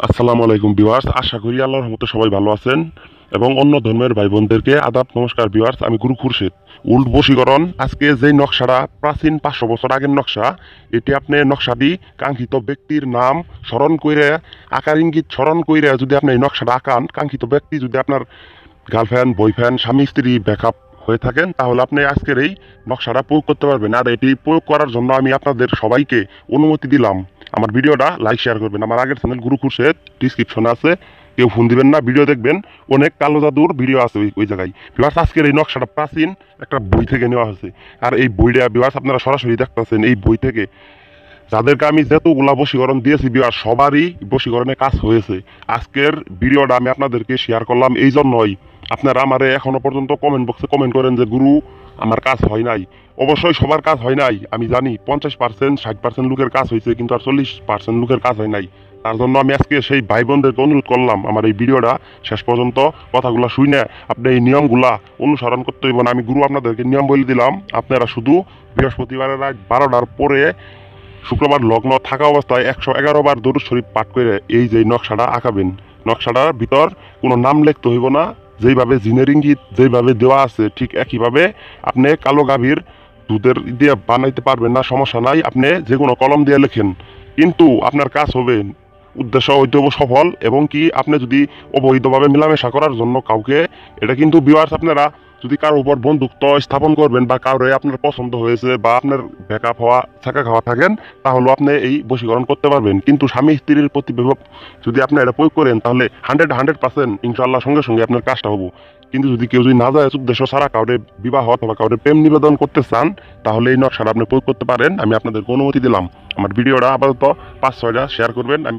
আসসালামু আলাইকুম ভিউয়ার্স, আশা করি আল্লাহর রহমতে সবাই ভালো আছেন এবং অন্য ধর্মের ভাই বোনদেরকে আদাব নমস্কার। ভিউয়ার্স, আমি গুরু খুরশেদ। উল্ট বশীকরণ আজকে যে নকশাটা প্রাচীন 500 বছর আগের নকশা, এটি আপনি নকশাটি কাঙ্ক্ষিত ব্যক্তির নাম স্মরণ করে, আকার ইঙ্গিত স্মরণ করে যদি আপনি এই নকশাটা আঁকান, কাঙ্ক্ষিত ব্যক্তি যদি আপনার গার্লফ্রেন্ড, বয়ফ্রেন্ড, স্বামী, স্ত্রী, ব্যাকআপ হয়ে থাকেন, তাহলে আপনি আজকের এই নকশাটা প্রয়োগ করতে পারবেন। আর এটি প্রয়োগ করার জন্য আমি আপনাদের সবাইকে অনুমতি দিলাম। আমার ভিডিওটা লাইক শেয়ার করবেন। আমার আগের চ্যানেল গুরু খুরশেদ ডিসক্রিপশনে আছে, কেউ ফোন দিবেন না, ভিডিও দেখবেন, অনেক কালো জাদুর ভিডিও আছে ওই জায়গায়। বিভার্স, আজকের এই নকশাটা প্রাচীন একটা বই থেকে নেওয়া হয়েছে। আর এই বইটা বিভার্স আপনারা সরাসরি দেখতেছেন এই বই থেকে। যাদেরকে আমি যতগুলা বশীকরণ দিয়েছি বিহার সবারই বশীকরণে কাজ হয়েছে। আজকের ভিডিওটা আমি আপনাদেরকে শেয়ার করলাম এই জন্যই, আপনারা আমারে এখনো পর্যন্ত কমেন্ট বক্সে কমেন্ট করেন যে গুরু আমার কাজ হয় নাই। অবশ্যই সবার কাজ হয় নাই, আমি জানি 50%, 60% লোকের কাজ হয়েছে, কিন্তু আর 40% লোকের কাজ হয় নাই। তার জন্য আমি আজকে সেই ভাই বোনদেরকে অনুরোধ করলাম আমার এই ভিডিওটা শেষ পর্যন্ত কথাগুলো শুনে আপনি এই নিয়মগুলা অনুসরণ করতে হইব না। আমি গুরু আপনাদেরকে নিয়ম বলে দিলাম, আপনারা শুধু বৃহস্পতিবারের রাত 12টার পরে শুক্রবার লগ্ন থাকা অবস্থায় 111 বার দরুদ শরীফ পাঠ করে এই যে নকশাটা আঁকাবেন। নকশাটার ভিতর কোনো নাম লিখতে হইব না, যেইভাবে জিনের ইঙ্গিত যেইভাবে দেওয়া আছে ঠিক একইভাবে আপনি কালো গাভীর দুধের দিয়ে বানাইতে পারবেন না, সমস্যা নাই, আপনি যে কোনো কলম দিয়ে লেখেন, কিন্তু আপনার কাজ হবে, উদ্দেশ্য হইতে হবে সফল। এবং কি আপনি যদি অবৈধভাবে মেলামেশা করার জন্য কাউকে, এটা কিন্তু ভিউয়ার্স আপনারা যদি কারোর উপর বন্ধুত্ব স্থাপন করবেন বা কারোর আপনার পছন্দ হয়েছে বা আপনার ব্যাকআপ হওয়া থাকা খাওয়া থাকেন, তাহলে আপনি এই বশীকরণ করতে পারবেন। কিন্তু স্বামী স্ত্রীর প্রতি যদি আপনি এটা প্রয়োগ করেন, তাহলে 100% ইনশাল্লাহ সঙ্গে সঙ্গে আপনার কাজটা হবো। কিন্তু যদি কেউ যদি না যায় উদ্দেশ্য ছাড়া কাউরে বিবাহ অথবা কাউরে প্রেম নিবেদন করতে চান, তাহলে এই নকশাটা আপনি প্রয়োগ করতে পারেন। আমি আপনাদেরকে অনুমতি দিলাম। আমার ভিডিওটা আপাতত 5-6টা শেয়ার করবেন। আমি